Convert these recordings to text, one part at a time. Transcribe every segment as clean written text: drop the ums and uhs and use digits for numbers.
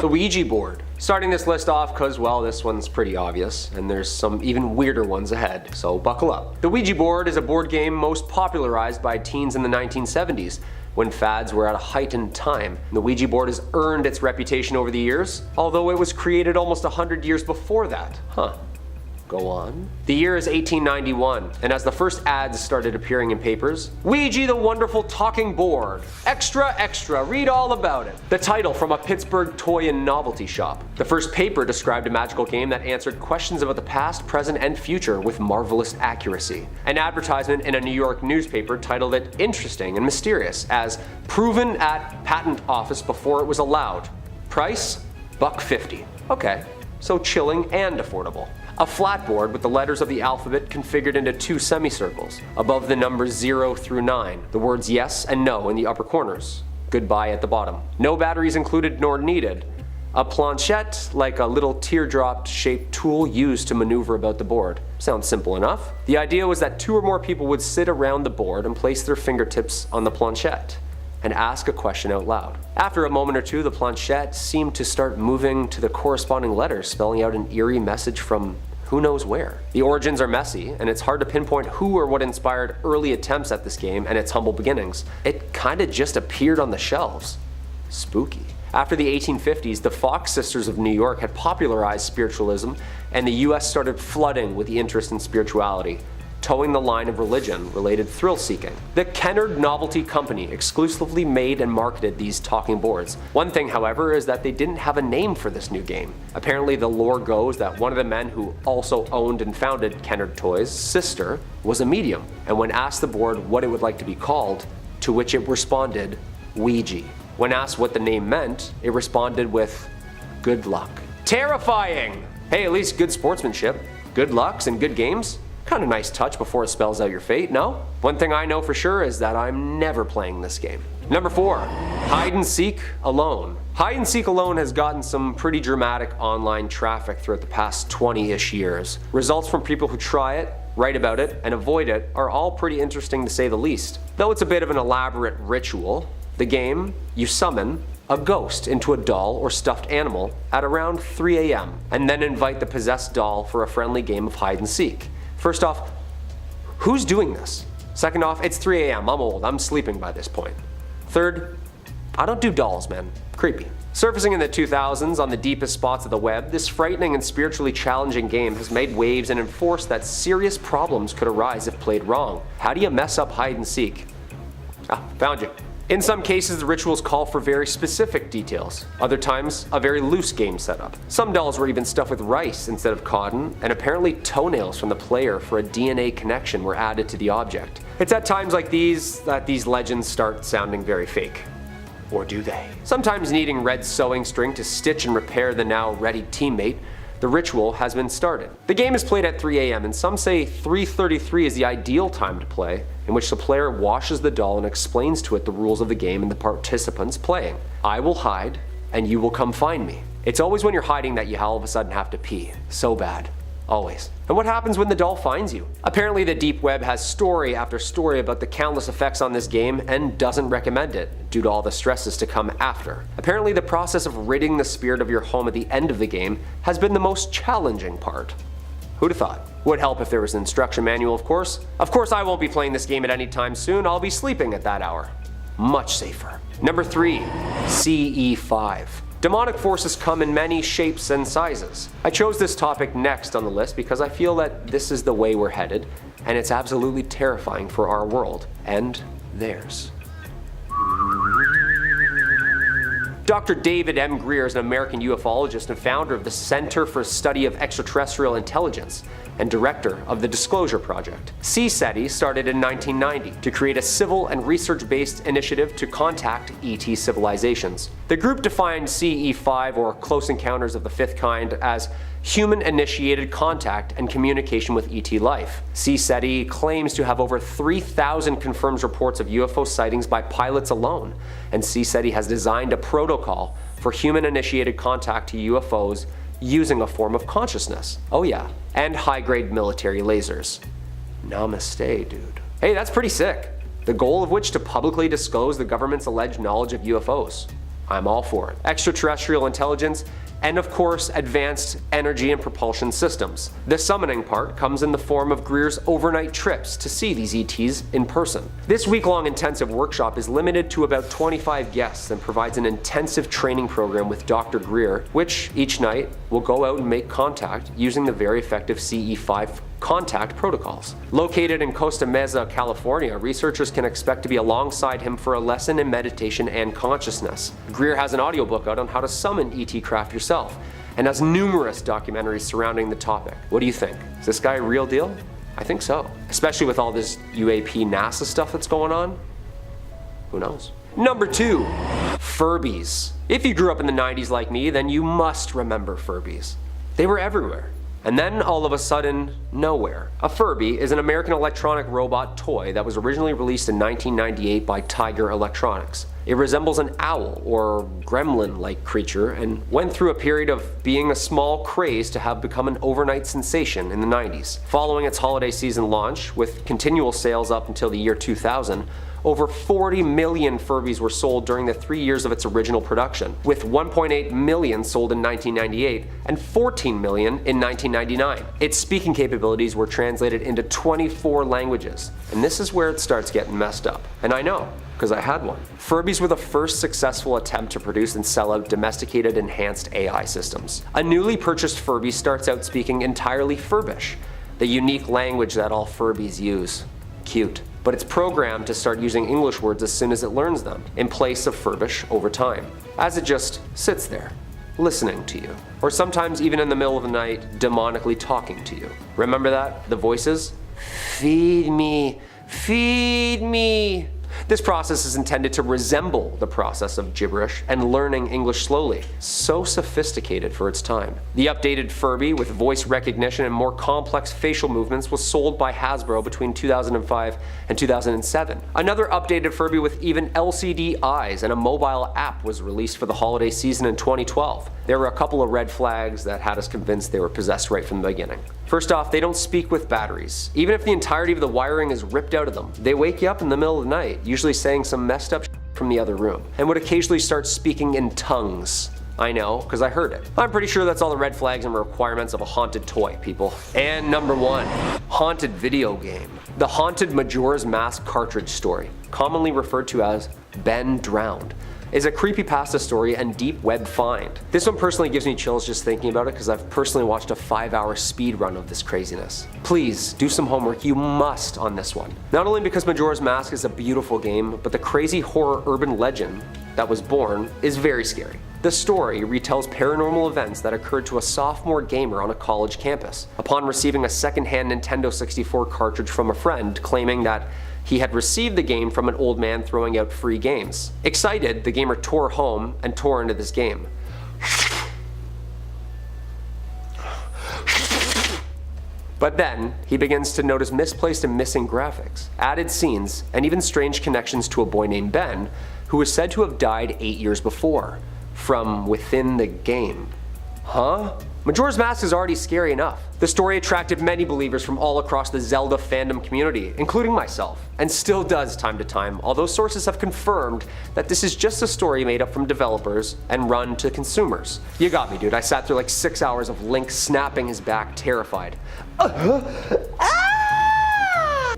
The Ouija board. Starting this list off because, well, this one's pretty obvious, and there's some even weirder ones ahead, so buckle up. The Ouija board is a board game most popularized by teens in the 1970s, when fads were at a heightened time. The Ouija board has earned its reputation over the years, although it was created almost 100 years before that. Go on. The year is 1891, and as the first ads started appearing in papers, Ouija the Wonderful Talking Board. Extra, extra, read all about it. The title from a Pittsburgh toy and novelty shop. The first paper described a magical game that answered questions about the past, present, and future with marvelous accuracy. An advertisement in a New York newspaper titled it interesting and mysterious as proven at patent office before it was allowed. Price? $1.50. Okay, so chilling and affordable. A flat board with the letters of the alphabet configured into two semicircles, above the numbers 0 through 9, the words yes and no in the upper corners, goodbye at the bottom. No batteries included nor needed. A planchette, like a little teardrop shaped tool used to maneuver about the board. Sounds simple enough. The idea was that 2 or more people would sit around the board and place their fingertips on the planchette and ask a question out loud. After a moment or two, the planchette seemed to start moving to the corresponding letters, spelling out an eerie message from who knows where. The origins are messy, and it's hard to pinpoint who or what inspired early attempts at this game and its humble beginnings. It kinda just appeared on the shelves. Spooky. After the 1850s, the Fox sisters of New York had popularized spiritualism, and the US started flooding with the interest in spirituality, towing the line of religion-related thrill-seeking. The Kennard Novelty Company exclusively made and marketed these talking boards. One thing, however, is that they didn't have a name for this new game. Apparently, the lore goes that one of the men who also owned and founded Kennard Toys' sister was a medium, and when asked the board what it would like to be called, to which it responded, Ouija. When asked what the name meant, it responded with, good luck. Terrifying! Hey, at least good sportsmanship. Good lucks and good games? Kind of nice touch before it spells out your fate, no? One thing I know for sure is that I'm never playing this game. Number 4, hide and seek alone. Hide and seek alone has gotten some pretty dramatic online traffic throughout the past 20-ish years. Results from people who try it, write about it, and avoid it are all pretty interesting to say the least. Though it's a bit of an elaborate ritual, the game, you summon a ghost into a doll or stuffed animal at around 3 a.m. and then invite the possessed doll for a friendly game of hide and seek. First off, who's doing this? Second off, it's 3 a.m. I'm old. I'm sleeping by this point. Third, I don't do dolls, man. Creepy. Surfacing in the 2000s on the deepest spots of the web, this frightening and spiritually challenging game has made waves and enforced that serious problems could arise if played wrong. How do you mess up hide and seek? Found you. In some cases, the rituals call for very specific details. Other times, a very loose game setup. Some dolls were even stuffed with rice instead of cotton, and apparently toenails from the player for a DNA connection were added to the object. It's at times like these that these legends start sounding very fake. Or do they? Sometimes needing red sewing string to stitch and repair the now ready teammate, the ritual has been started. The game is played at 3 a.m. and some say 3:33 is the ideal time to play, in which the player washes the doll and explains to it the rules of the game and the participants playing. I will hide, and you will come find me. It's always when you're hiding that you all of a sudden have to pee. So bad. Always. And what happens when the doll finds you? Apparently the deep web has story after story about the countless effects on this game and doesn't recommend it, due to all the stresses to come after. Apparently the process of ridding the spirit of your home at the end of the game has been the most challenging part. Who'd have thought? Would help if there was an instruction manual, of course. Of course I won't be playing this game at any time soon, I'll be sleeping at that hour. Much safer. Number 3, CE5. Demonic forces come in many shapes and sizes. I chose this topic next on the list because I feel that this is the way we're headed, and it's absolutely terrifying for our world, and theirs. Dr. David M. Greer is an American ufologist and founder of the Center for Study of Extraterrestrial Intelligence and director of the Disclosure Project. CSETI started in 1990 to create a civil and research-based initiative to contact ET civilizations. The group defined CE5, or Close Encounters of the Fifth Kind, as human-initiated contact and communication with ET life. CSETI claims to have over 3,000 confirmed reports of UFO sightings by pilots alone, and CSETI has designed a protocol for human-initiated contact to UFOs using a form of consciousness. Oh yeah, and high-grade military lasers. Namaste, dude. Hey, that's pretty sick. The goal of which to publicly disclose the government's alleged knowledge of UFOs. I'm all for it. Extraterrestrial intelligence, and of course advanced energy and propulsion systems. The summoning part comes in the form of Greer's overnight trips to see these ETs in person. This week-long intensive workshop is limited to about 25 guests and provides an intensive training program with Dr. Greer, which each night will go out and make contact using the very effective CE5 contact protocols. Located in Costa Mesa, California, researchers can expect to be alongside him for a lesson in meditation and consciousness. Greer has an audiobook out on how to summon ET craft yourself, and has numerous documentaries surrounding the topic. What do you think? Is this guy a real deal? I think so. Especially with all this UAP NASA stuff that's going on. Who knows? Number 2, Furbies. If you grew up in the 90s like me, then you must remember Furbies. They were everywhere. And then all of a sudden, nowhere. A Furby is an American electronic robot toy that was originally released in 1998 by Tiger Electronics. It resembles an owl or gremlin-like creature and went through a period of being a small craze to have become an overnight sensation in the 90s. Following its holiday season launch, with continual sales up until the year 2000, over 40 million Furbies were sold during the 3 years of its original production, with 1.8 million sold in 1998 and 14 million in 1999. Its speaking capabilities were translated into 24 languages, and this is where it starts getting messed up. And I know, because I had one. Furbies were the first successful attempt to produce and sell out domesticated enhanced AI systems. A newly purchased Furby starts out speaking entirely Furbish, the unique language that all Furbies use. Cute. But it's programmed to start using English words as soon as it learns them, in place of Furbish over time, as it just sits there, listening to you. Or sometimes even in the middle of the night, demonically talking to you. Remember that? The voices? Feed me, feed me. This process is intended to resemble the process of gibberish and learning English slowly. So sophisticated for its time. The updated Furby with voice recognition and more complex facial movements was sold by Hasbro between 2005 and 2007. Another updated Furby with even LCD eyes and a mobile app was released for the holiday season in 2012. There were a couple of red flags that had us convinced they were possessed right from the beginning. First off, they don't speak with batteries. Even if the entirety of the wiring is ripped out of them, they wake you up in the middle of the night, usually saying some messed up shit from the other room, and would occasionally start speaking in tongues. I know, because I heard it. I'm pretty sure that's all the red flags and requirements of a haunted toy, people. And number 1, haunted video game. The Haunted Majora's Mask cartridge story, commonly referred to as Ben Drowned, is a creepypasta story and deep web find. This one personally gives me chills just thinking about it because I've personally watched a 5-hour speed run of this craziness. Please do some homework, you must, on this one. Not only because Majora's Mask is a beautiful game, but the crazy horror urban legend that was born is very scary. The story retells paranormal events that occurred to a sophomore gamer on a college campus upon receiving a secondhand Nintendo 64 cartridge from a friend claiming that he had received the game from an old man throwing out free games. Excited, the gamer tore home and tore into this game. But then, he begins to notice misplaced and missing graphics, added scenes, and even strange connections to a boy named Ben, who was said to have died 8 years before, from within the game. Huh? Majora's Mask is already scary enough. The story attracted many believers from all across the Zelda fandom community, including myself, and still does time to time, although sources have confirmed that this is just a story made up from developers and run to consumers. You got me, dude. I sat through like 6 hours of Link snapping his back, terrified.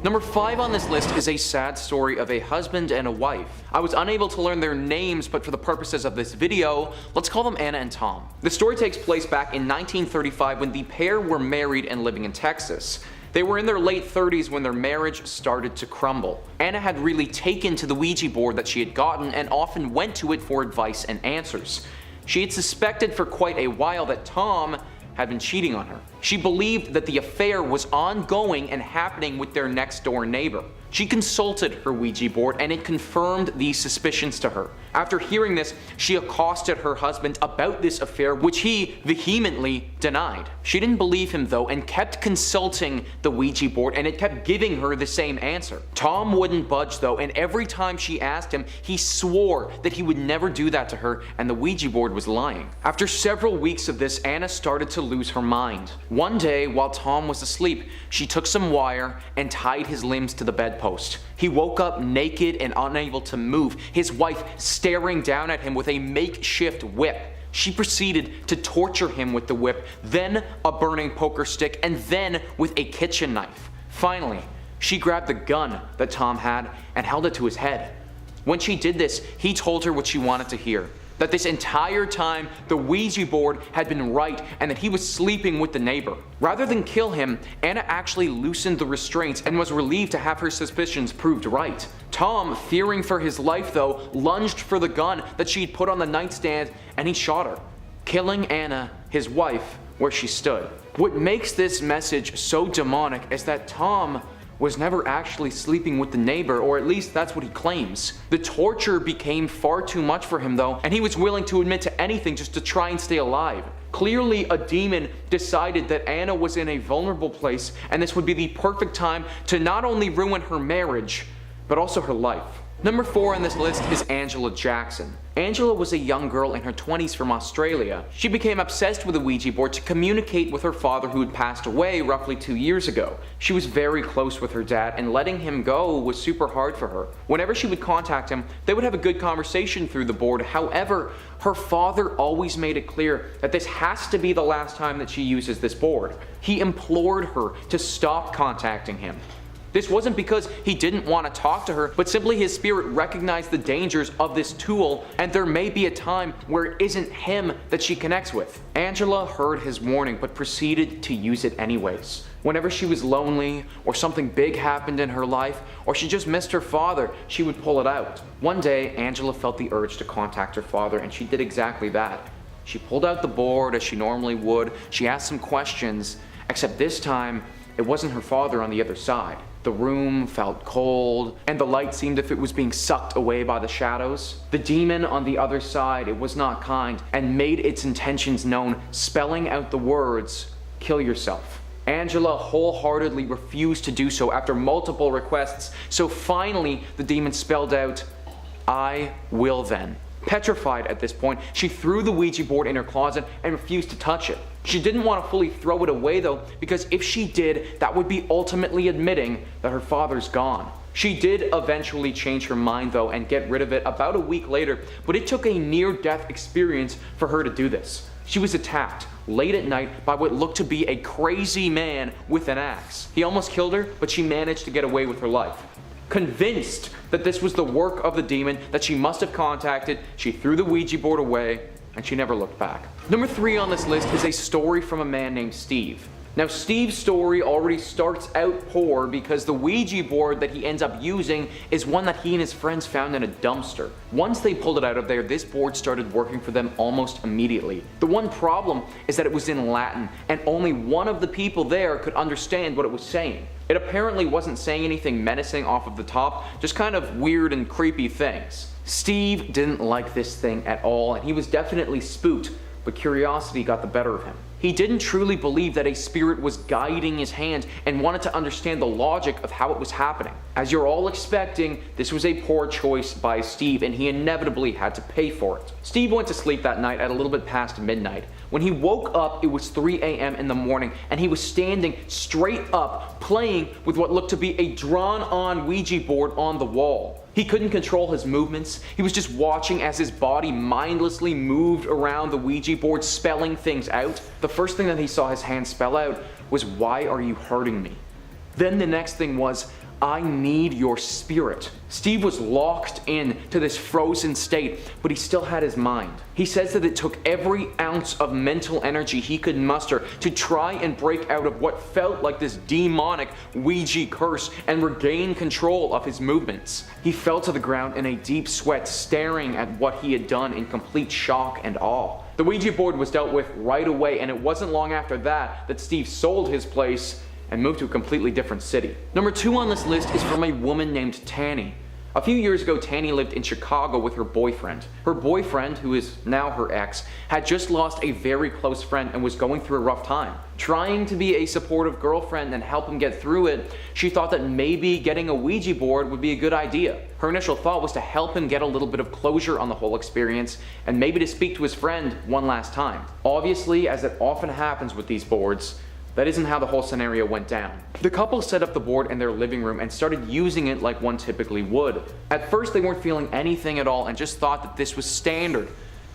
Number 5 on this list is a sad story of a husband and a wife. I was unable to learn their names, but for the purposes of this video, let's call them Anna and Tom. The story takes place back in 1935 when the pair were married and living in Texas. They were in their late 30s when their marriage started to crumble. Anna had really taken to the Ouija board that she had gotten and often went to it for advice and answers. She had suspected for quite a while that Tom had been cheating on her. She believed that the affair was ongoing and happening with their next door neighbor. She consulted her Ouija board and it confirmed these suspicions to her. After hearing this, she accosted her husband about this affair, which he vehemently denied. She didn't believe him though and kept consulting the Ouija board, and it kept giving her the same answer. Tom wouldn't budge though, and every time she asked him, he swore that he would never do that to her and the Ouija board was lying. After several weeks of this, Anna started to lose her mind. One day, while Tom was asleep, she took some wire and tied his limbs to the bedpost. bedpost. He woke up naked and unable to move, his wife staring down at him with a makeshift whip. She proceeded to torture him with the whip, then a burning poker stick, and then with a kitchen knife. Finally, she grabbed the gun that Tom had and held it to his head. When she did this, he told her what she wanted to hear. That this entire time, the Ouija board had been right and that he was sleeping with the neighbor. Rather than kill him, Anna actually loosened the restraints and was relieved to have her suspicions proved right. Tom, fearing for his life though, lunged for the gun that she'd put on the nightstand and he shot her, killing Anna, his wife, where she stood. What makes this message so demonic is that Tom was never actually sleeping with the neighbor, or at least that's what he claims. The torture became far too much for him though, and he was willing to admit to anything just to try and stay alive. Clearly, a demon decided that Anna was in a vulnerable place, and this would be the perfect time to not only ruin her marriage, but also her life. Number 4 on this list is Angela Jackson. Angela was a young girl in her 20s from Australia. She became obsessed with the Ouija board to communicate with her father who had passed away roughly 2 years ago. She was very close with her dad, and letting him go was super hard for her. Whenever she would contact him, they would have a good conversation through the board. However, her father always made it clear that this has to be the last time that she uses this board. He implored her to stop contacting him. This wasn't because he didn't want to talk to her, but simply his spirit recognized the dangers of this tool, and there may be a time where it isn't him that she connects with. Angela heard his warning, but proceeded to use it anyways. Whenever she was lonely, or something big happened in her life, or she just missed her father, she would pull it out. One day, Angela felt the urge to contact her father, and she did exactly that. She pulled out the board as she normally would, she asked some questions, except this time, it wasn't her father on the other side. The room felt cold, and the light seemed as if it was being sucked away by the shadows. The demon on the other side, it was not kind, and made its intentions known, spelling out the words, "Kill yourself." Angela wholeheartedly refused to do so after multiple requests, so finally the demon spelled out, "I will then." Petrified at this point, she threw the Ouija board in her closet and refused to touch it. She didn't want to fully throw it away though, because if she did, that would be ultimately admitting that her father's gone. She did eventually change her mind though and get rid of it about a week later, but it took a near-death experience for her to do this. She was attacked late at night by what looked to be a crazy man with an axe. He almost killed her, but she managed to get away with her life. Convinced that this was the work of the demon that she must have contacted, she threw the Ouija board away, and she never looked back. Number 3 on this list is a story from a man named Steve. Now, Steve's story already starts out poor because the Ouija board that he ends up using is one that he and his friends found in a dumpster. Once they pulled it out of there, this board started working for them almost immediately. The one problem is that it was in Latin, and only one of the people there could understand what it was saying. It apparently wasn't saying anything menacing off of the top, just kind of weird and creepy things. Steve didn't like this thing at all, and he was definitely spooked, but curiosity got the better of him. He didn't truly believe that a spirit was guiding his hand and wanted to understand the logic of how it was happening. As you're all expecting, this was a poor choice by Steve, and he inevitably had to pay for it. Steve went to sleep that night at a little bit past midnight. When he woke up, it was 3 a.m. in the morning, and he was standing straight up, playing with what looked to be a drawn-on Ouija board on the wall. He couldn't control his movements. He was just watching as his body mindlessly moved around the Ouija board, spelling things out. The first thing that he saw his hand spell out was, "Why are you hurting me?" Then the next thing was, "I need your spirit." Steve was locked in to this frozen state, but he still had his mind. He says that it took every ounce of mental energy he could muster to try and break out of what felt like this demonic Ouija curse and regain control of his movements. He fell to the ground in a deep sweat, staring at what he had done in complete shock and awe. The Ouija board was dealt with right away, and it wasn't long after that that Steve sold his place and moved to a completely different city. Number 2 on this list is from a woman named Tanny. A few years ago, Tanny lived in Chicago with her boyfriend. Her boyfriend, who is now her ex, had just lost a very close friend and was going through a rough time. Trying to be a supportive girlfriend and help him get through it, she thought that maybe getting a Ouija board would be a good idea. Her initial thought was to help him get a little bit of closure on the whole experience and maybe to speak to his friend one last time. Obviously, as it often happens with these boards, that isn't how the whole scenario went down. The couple set up the board in their living room and started using it like one typically would. At first they weren't feeling anything at all and just thought that this was standard.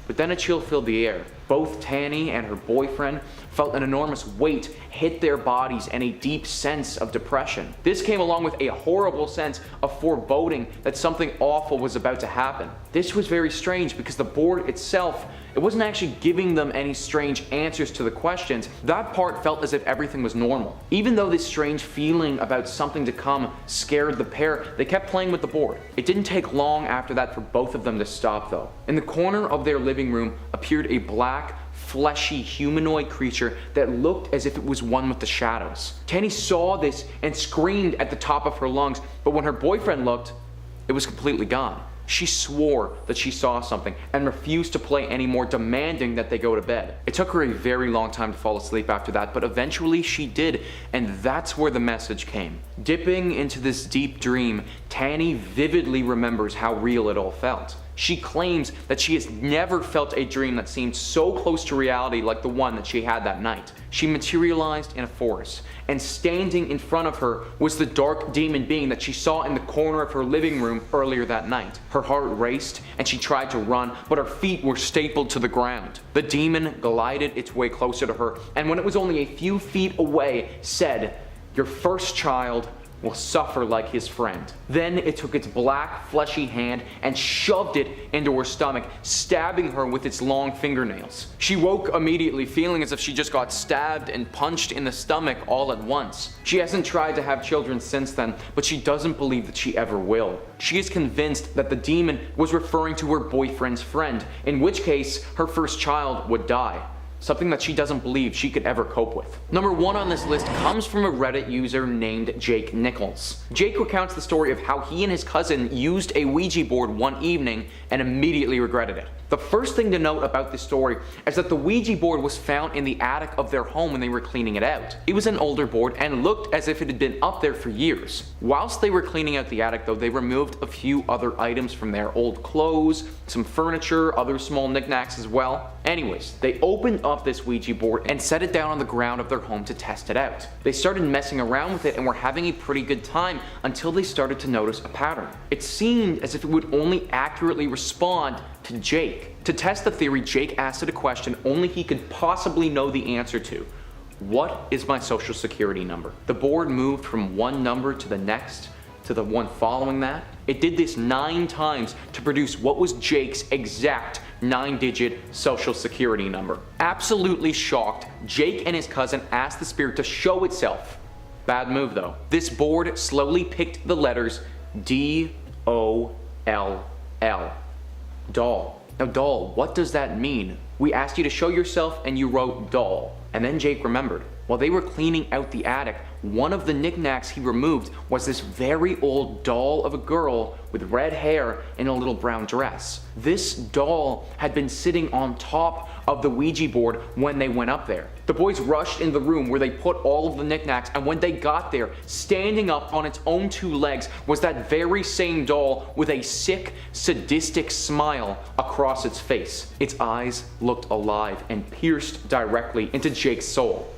But then a chill filled the air. Both Tanny and her boyfriend felt an enormous weight hit their bodies and a deep sense of depression. This came along with a horrible sense of foreboding that something awful was about to happen. This was very strange because the board itself, it wasn't actually giving them any strange answers to the questions. That part felt as if everything was normal. Even though this strange feeling about something to come scared the pair, they kept playing with the board. It didn't take long after that for both of them to stop though. In the corner of their living room appeared a black, fleshy humanoid creature that looked as if it was one with the shadows. Tanny saw this and screamed at the top of her lungs, but when her boyfriend looked, it was completely gone. She swore that she saw something and refused to play anymore, demanding that they go to bed. It took her a very long time to fall asleep after that, but eventually she did, and that's where the message came. Dipping into this deep dream, Tanny vividly remembers how real it all felt. She claims that she has never felt a dream that seemed so close to reality like the one that she had that night. She materialized in a forest, and standing in front of her was the dark demon being that she saw in the corner of her living room earlier that night. Her heart raced, and she tried to run, but her feet were stapled to the ground. The demon glided its way closer to her, and when it was only a few feet away, said, "Your first child will suffer like his friend." Then it took its black, fleshy hand and shoved it into her stomach, stabbing her with its long fingernails. She woke immediately, feeling as if she just got stabbed and punched in the stomach all at once. She hasn't tried to have children since then, but she doesn't believe that she ever will. She is convinced that the demon was referring to her boyfriend's friend, in which case her first child would die. Something that she doesn't believe she could ever cope with. Number 1 on this list comes from a Reddit user named Jake Nichols. Jake recounts the story of how he and his cousin used a Ouija board one evening and immediately regretted it. The first thing to note about this story is that the Ouija board was found in the attic of their home when they were cleaning it out. It was an older board and looked as if it had been up there for years. Whilst they were cleaning out the attic though, they removed a few other items from there, old clothes, some furniture, other small knickknacks as well. Anyways, they opened up this Ouija board and set it down on the ground of their home to test it out. They started messing around with it and were having a pretty good time until they started to notice a pattern. It seemed as if it would only accurately respond to Jake. To test the theory, Jake asked it a question only he could possibly know the answer to. What is my social security number? The board moved from one number to the next, to the one following that. It did this 9 times to produce what was Jake's exact 9-digit social security number. Absolutely shocked, Jake and his cousin asked the spirit to show itself. Bad move though. This board slowly picked the letters D-O-L-L. Doll. Now doll, what does that mean? We asked you to show yourself and you wrote doll. And then Jake remembered. While they were cleaning out the attic, one of the knickknacks he removed was this very old doll of a girl with red hair in a little brown dress. This doll had been sitting on top of the Ouija board when they went up there. The boys rushed in the room where they put all of the knickknacks, and when they got there, standing up on its own 2 legs was that very same doll with a sick, sadistic smile across its face. Its eyes looked alive and pierced directly into Jake's soul.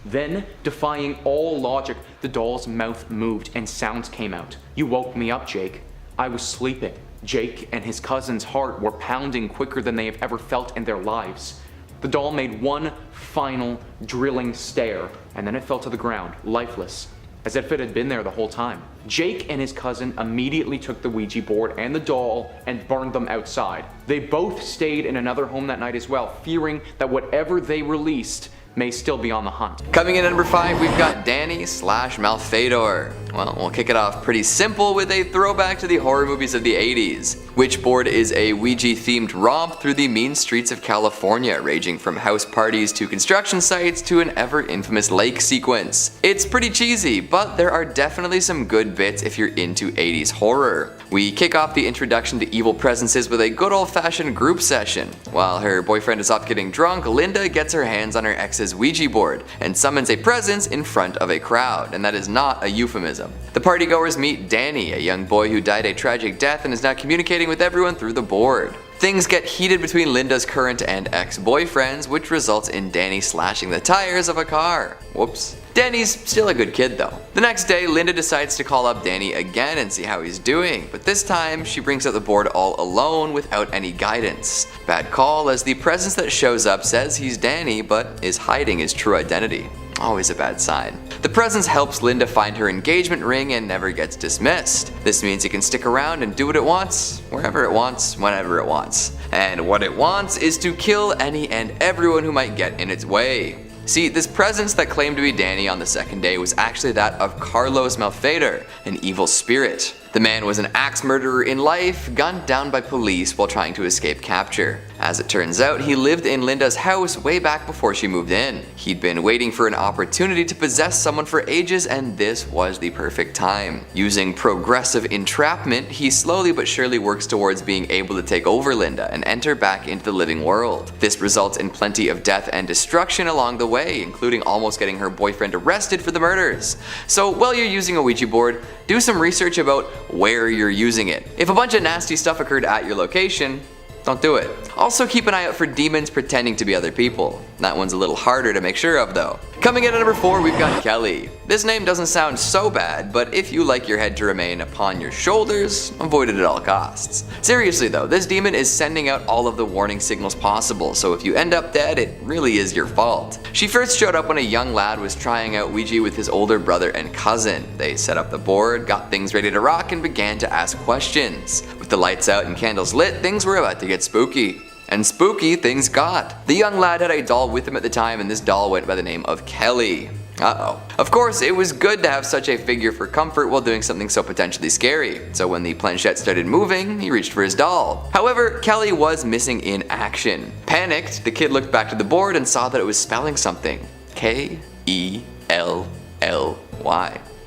Then, defying all logic, the doll's mouth moved and sounds came out. "You woke me up, Jake. I was sleeping." Jake and his cousin's heart were pounding quicker than they have ever felt in their lives. The doll made one final drilling stare, and then it fell to the ground, lifeless, as if it had been there the whole time. Jake and his cousin immediately took the Ouija board and the doll and burned them outside. They both stayed in another home that night as well, fearing that whatever they released may still be on the hunt. Coming in at number 5, we've got Danny / Malfador. Well, we'll kick it off pretty simple with a throwback to the horror movies of the 80s. Witch Board is a Ouija-themed romp through the mean streets of California, ranging from house parties to construction sites to an ever-infamous lake sequence. It's pretty cheesy, but there are definitely some good bits if you're into 80s horror. We kick off the introduction to evil presences with a good old-fashioned group session. While her boyfriend is off getting drunk, Linda gets her hands on her ex's Ouija board and summons a presence in front of a crowd, and that is not a euphemism. The partygoers meet Danny, a young boy who died a tragic death and is now communicating with everyone through the board. Things get heated between Linda's current and ex-boyfriends, which results in Danny slashing the tires of a car. Whoops. Danny's still a good kid though. The next day, Linda decides to call up Danny again and see how he's doing, but this time she brings out the board all alone without any guidance. Bad call, as the presence that shows up says he's Danny but is hiding his true identity. Always a bad sign. The presence helps Linda find her engagement ring and never gets dismissed. This means it can stick around and do what it wants, wherever it wants, whenever it wants. And what it wants is to kill any and everyone who might get in its way. See, this presence that claimed to be Danny on the second day was actually that of Carlos Malfeder, an evil spirit. The man was an axe murderer in life, gunned down by police while trying to escape capture. As it turns out, he lived in Linda's house way back before she moved in. He'd been waiting for an opportunity to possess someone for ages, and this was the perfect time. Using progressive entrapment, he slowly but surely works towards being able to take over Linda and enter back into the living world. This results in plenty of death and destruction along the way, including almost getting her boyfriend arrested for the murders. So while you're using a Ouija board, do some research about where you're using it. If a bunch of nasty stuff occurred at your location, don't do it. Also keep an eye out for demons pretending to be other people. That one's a little harder to make sure of though. Coming in at number 4, we've got Kelly. This name doesn't sound so bad, but if you like your head to remain upon your shoulders, avoid it at all costs. Seriously though, this demon is sending out all of the warning signals possible, so if you end up dead, it really is your fault. She first showed up when a young lad was trying out Ouija with his older brother and cousin. They set up the board, got things ready to rock, and began to ask questions. With the lights out and candles lit, things were about to get spooky. And spooky things got. The young lad had a doll with him at the time, and this doll went by the name of Kelly. Uh-oh. Of course, it was good to have such a figure for comfort while doing something so potentially scary. So when the planchette started moving, he reached for his doll. However, Kelly was missing in action. Panicked, the kid looked back to the board and saw that it was spelling something. K-E-L-L-Y.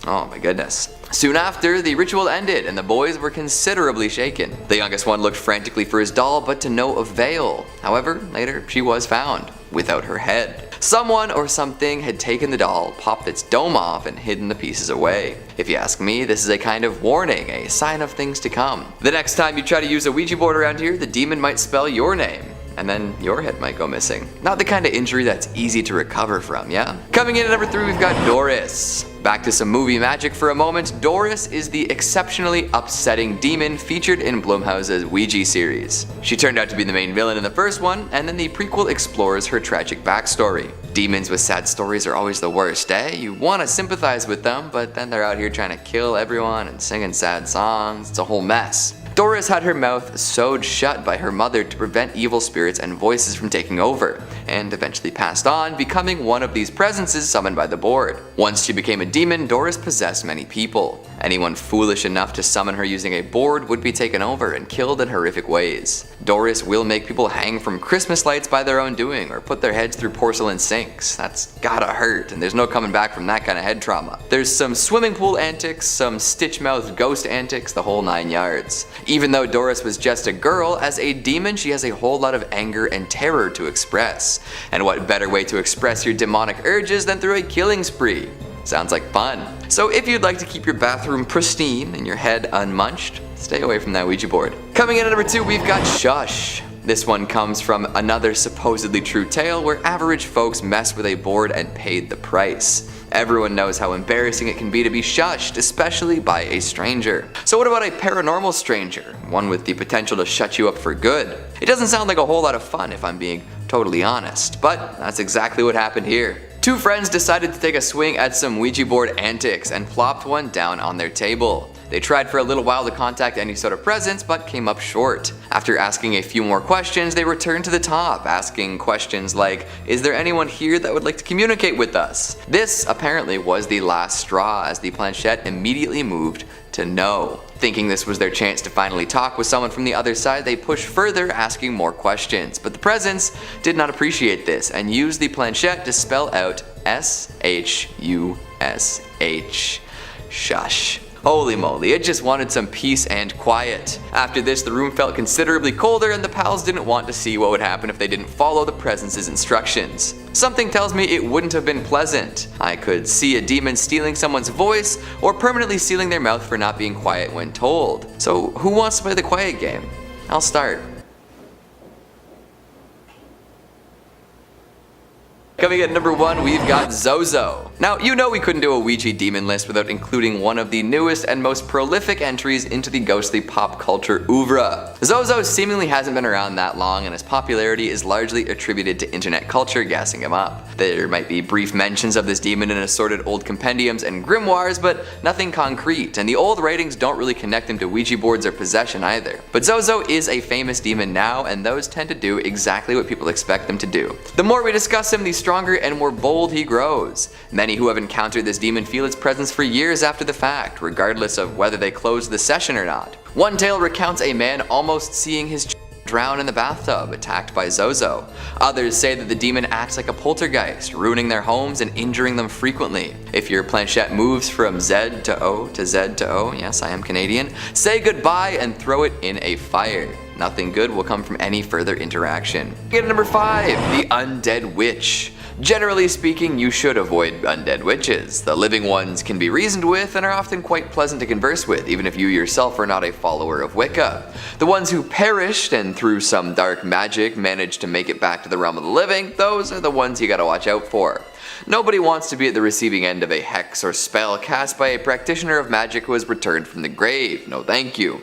Oh my goodness. Soon after, the ritual ended and the boys were considerably shaken. The youngest one looked frantically for his doll, but to no avail. However, later she was found, without her head. Someone or something had taken the doll, popped its dome off, and hidden the pieces away. If you ask me, this is a kind of warning, a sign of things to come. The next time you try to use a Ouija board around here, the demon might spell your name. And then your head might go missing. Not the kind of injury that's easy to recover from, yeah? Coming in at number 3, we've got Doris. Back to some movie magic for a moment, Doris is the exceptionally upsetting demon featured in Blumhouse's Ouija series. She turned out to be the main villain in the first one, and then the prequel explores her tragic backstory. Demons with sad stories are always the worst, eh? You want to sympathize with them, but then they're out here trying to kill everyone and singing sad songs. It's a whole mess. Doris had her mouth sewed shut by her mother to prevent evil spirits and voices from taking over, and eventually passed on, becoming one of these presences summoned by the board. Once she became a demon, Doris possessed many people. Anyone foolish enough to summon her using a board would be taken over and killed in horrific ways. Doris will make people hang from Christmas lights by their own doing, or put their heads through porcelain sinks. That's gotta hurt, and there's no coming back from that kind of head trauma. There's some swimming pool antics, some stitch-mouthed ghost antics, the whole 9 yards. Even though Doris was just a girl, as a demon she has a whole lot of anger and terror to express. And what better way to express your demonic urges than through a killing spree? Sounds like fun. So if you'd like to keep your bathroom pristine and your head unmunched, stay away from that Ouija board. Coming in at number 2, we've got Shush. This one comes from another supposedly true tale where average folks messed with a board and paid the price. Everyone knows how embarrassing it can be to be shushed, especially by a stranger. So what about a paranormal stranger? One with the potential to shut you up for good? It doesn't sound like a whole lot of fun if I'm being totally honest, but that's exactly what happened here. 2 friends decided to take a swing at some Ouija board antics and plopped one down on their table. They tried for a little while to contact any sort of presence, but came up short. After asking a few more questions, they returned to the top, asking questions like, is there anyone here that would like to communicate with us? This apparently was the last straw, as the planchette immediately moved to no. Thinking this was their chance to finally talk with someone from the other side, they pushed further, asking more questions. But the presence did not appreciate this and used the planchette to spell out S-H-U-S-H. Shush. Holy moly, it just wanted some peace and quiet. After this, the room felt considerably colder, and the pals didn't want to see what would happen if they didn't follow the presence's instructions. Something tells me it wouldn't have been pleasant. I could see a demon stealing someone's voice, or permanently sealing their mouth for not being quiet when told. So who wants to play the quiet game? I'll start. Coming at number 1, we've got Zozo. Now, you know we couldn't do a Ouija demon list without including one of the newest and most prolific entries into the ghostly pop culture oeuvre. Zozo seemingly hasn't been around that long, and his popularity is largely attributed to internet culture gassing him up. There might be brief mentions of this demon in assorted old compendiums and grimoires, but nothing concrete, and the old writings don't really connect him to Ouija boards or possession either. But Zozo is a famous demon now, and those tend to do exactly what people expect them to do. The more we discuss him, the stronger and more bold he grows. Many who have encountered this demon feel its presence for years after the fact, regardless of whether they close the session or not. One tale recounts a man almost seeing his drown in the bathtub, attacked by Zozo. Others say that the demon acts like a poltergeist, ruining their homes and injuring them frequently. If your planchette moves from Z to O to Z to O, yes, I am Canadian, say goodbye and throw it in a fire. Nothing good will come from any further interaction. Get number 5, the Undead Witch. Generally speaking, you should avoid undead witches. The living ones can be reasoned with and are often quite pleasant to converse with, even if you yourself are not a follower of Wicca. The ones who perished and through some dark magic managed to make it back to the realm of the living, those are the ones you gotta watch out for. Nobody wants to be at the receiving end of a hex or spell cast by a practitioner of magic who has returned from the grave. No thank you.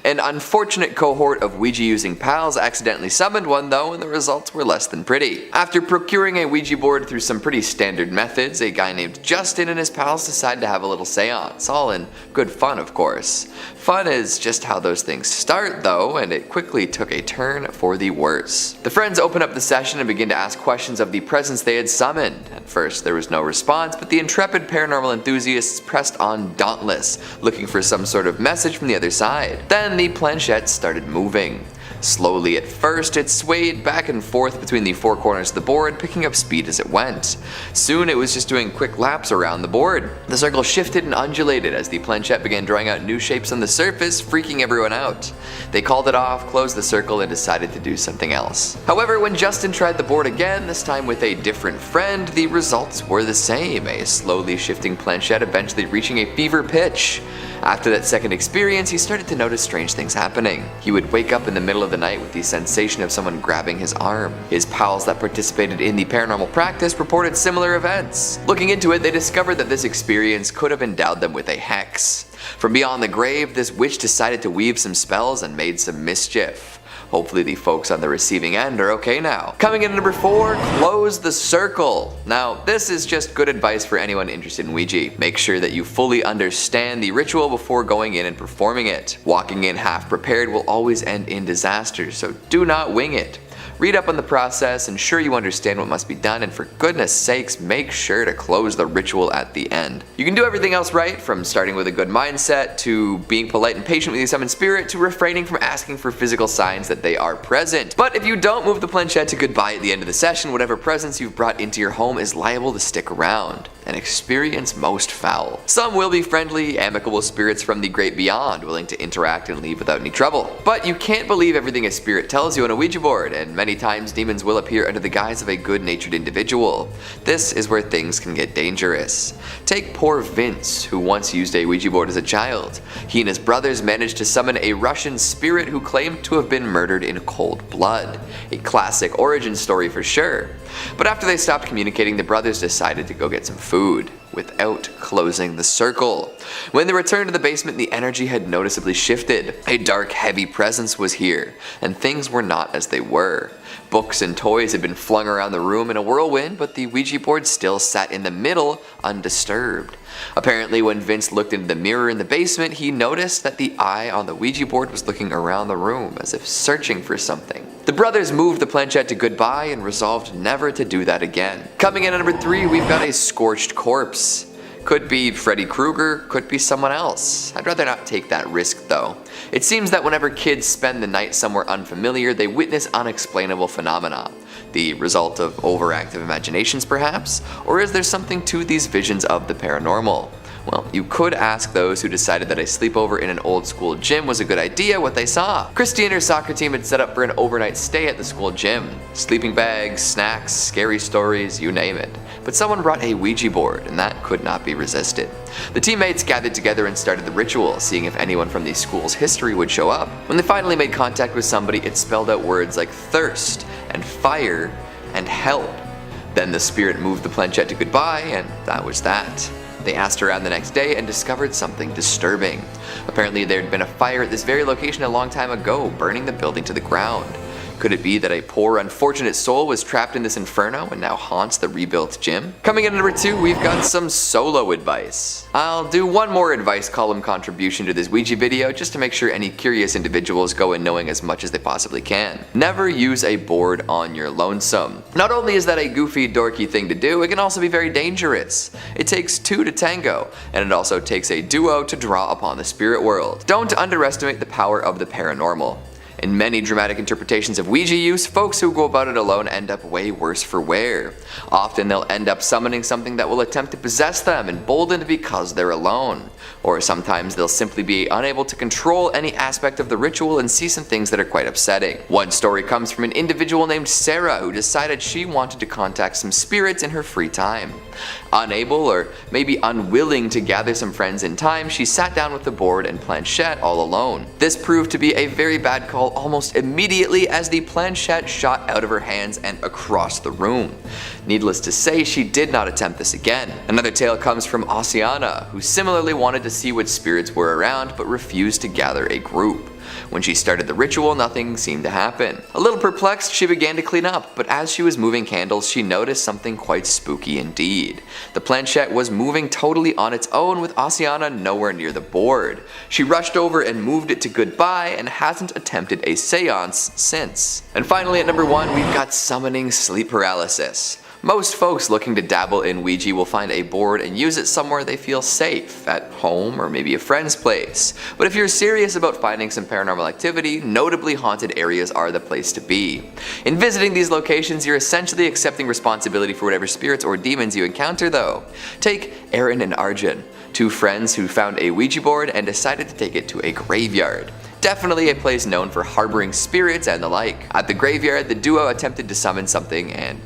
An unfortunate cohort of Ouija-using pals accidentally summoned one though, and the results were less than pretty. After procuring a Ouija board through some pretty standard methods, a guy named Justin and his pals decided to have a little seance, all in good fun of course. Fun is just how those things start though, and it quickly took a turn for the worse. The friends open up the session and begin to ask questions of the presence they had summoned. At first there was no response, but the intrepid paranormal enthusiasts pressed on dauntless, looking for some sort of message from the other side. Then the planchette started moving. Slowly at first, it swayed back and forth between the four corners of the board, picking up speed as it went. Soon it was just doing quick laps around the board. The circle shifted and undulated as the planchette began drawing out new shapes on the surface, freaking everyone out. They called it off, closed the circle, and decided to do something else. However, when Justin tried the board again, this time with a different friend, the results were the same, a slowly shifting planchette eventually reaching a fever pitch. After that second experience, he started to notice strange things happening. He would wake up in the middle of the night with the sensation of someone grabbing his arm. His pals that participated in the paranormal practice reported similar events. Looking into it, they discovered that this experience could have endowed them with a hex. From beyond the grave, this witch decided to weave some spells and made some mischief. Hopefully the folks on the receiving end are okay now. Coming in at number 4, close the circle. Now, this is just good advice for anyone interested in Ouija. Make sure that you fully understand the ritual before going in and performing it. Walking in half prepared will always end in disaster, so do not wing it. Read up on the process, ensure you understand what must be done, and for goodness sakes, make sure to close the ritual at the end. You can do everything else right, from starting with a good mindset, to being polite and patient with your summoned spirit, to refraining from asking for physical signs that they are present. But if you don't move the planchette to goodbye at the end of the session, whatever presence you've brought into your home is liable to stick around. An experience most foul. Some will be friendly, amicable spirits from the great beyond, willing to interact and leave without any trouble. But you can't believe everything a spirit tells you on a Ouija board, and many times demons will appear under the guise of a good-natured individual. This is where things can get dangerous. Take poor Vince, who once used a Ouija board as a child. He and his brothers managed to summon a Russian spirit who claimed to have been murdered in cold blood. A classic origin story for sure. But after they stopped communicating, the brothers decided to go get some food, without closing the circle. When they returned to the basement, the energy had noticeably shifted. A dark, heavy presence was here, and things were not as they were. Books and toys had been flung around the room in a whirlwind, but the Ouija board still sat in the middle, undisturbed. Apparently, when Vince looked into the mirror in the basement, he noticed that the eye on the Ouija board was looking around the room, as if searching for something. The brothers moved the planchette to goodbye and resolved never to do that again. Coming in at number 3, we've got a Scorched Corpse. Could be Freddy Krueger, could be someone else. I'd rather not take that risk though. It seems that whenever kids spend the night somewhere unfamiliar, they witness unexplainable phenomena. The result of overactive imaginations perhaps? Or is there something to these visions of the paranormal? Well, you could ask those who decided that a sleepover in an old school gym was a good idea what they saw. Christy and her soccer team had set up for an overnight stay at the school gym. Sleeping bags, snacks, scary stories, you name it. But someone brought a Ouija board, and that could not be resisted. The teammates gathered together and started the ritual, seeing if anyone from the school's history would show up. When they finally made contact with somebody, it spelled out words like thirst, and fire, and help. Then the spirit moved the planchette to goodbye, and that was that. They asked around the next day and discovered something disturbing. Apparently there had been a fire at this very location a long time ago, burning the building to the ground. Could it be that a poor, unfortunate soul was trapped in this inferno and now haunts the rebuilt gym? Coming in at number 2, we've got some solo advice. I'll do one more advice column contribution to this Ouija video just to make sure any curious individuals go in knowing as much as they possibly can. Never use a board on your lonesome. Not only is that a goofy, dorky thing to do, it can also be very dangerous. It takes 2 to tango, and it also takes a duo to draw upon the spirit world. Don't underestimate the power of the paranormal. In many dramatic interpretations of Ouija use, folks who go about it alone end up way worse for wear. Often they'll end up summoning something that will attempt to possess them, emboldened because they're alone. Or sometimes they'll simply be unable to control any aspect of the ritual and see some things that are quite upsetting. One story comes from an individual named Sarah who decided she wanted to contact some spirits in her free time. Unable, or maybe unwilling, to gather some friends in time, she sat down with the board and planchette all alone. This proved to be a very bad call almost immediately as the planchette shot out of her hands and across the room. Needless to say, she did not attempt this again. Another tale comes from Oceana, who similarly wanted to see what spirits were around but refused to gather a group. When she started the ritual, nothing seemed to happen. A little perplexed, she began to clean up, but as she was moving candles, she noticed something quite spooky indeed. The planchette was moving totally on its own with Oceana nowhere near the board. She rushed over and moved it to goodbye and hasn't attempted a seance since. And finally at number 1, we've got summoning sleep paralysis. Most folks looking to dabble in Ouija will find a board and use it somewhere they feel safe, at home or maybe a friend's place. But if you're serious about finding some paranormal activity, notably haunted areas are the place to be. In visiting these locations, you're essentially accepting responsibility for whatever spirits or demons you encounter though. Take Aaron and Arjun, 2 friends who found a Ouija board and decided to take it to a graveyard. Definitely a place known for harboring spirits and the like. At the graveyard, the duo attempted to summon something and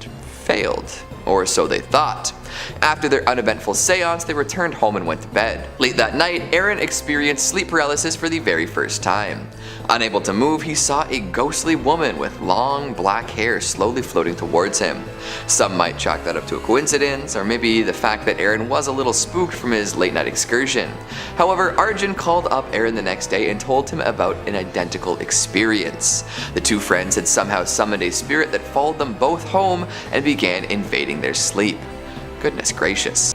failed, or so they thought. After their uneventful seance, they returned home and went to bed. Late that night, Aaron experienced sleep paralysis for the very first time. Unable to move, he saw a ghostly woman with long black hair slowly floating towards him. Some might chalk that up to a coincidence, or maybe the fact that Aaron was a little spooked from his late night excursion. However, Arjun called up Aaron the next day and told him about an identical experience. The 2 friends had somehow summoned a spirit that followed them both home and began invading their sleep. Goodness gracious.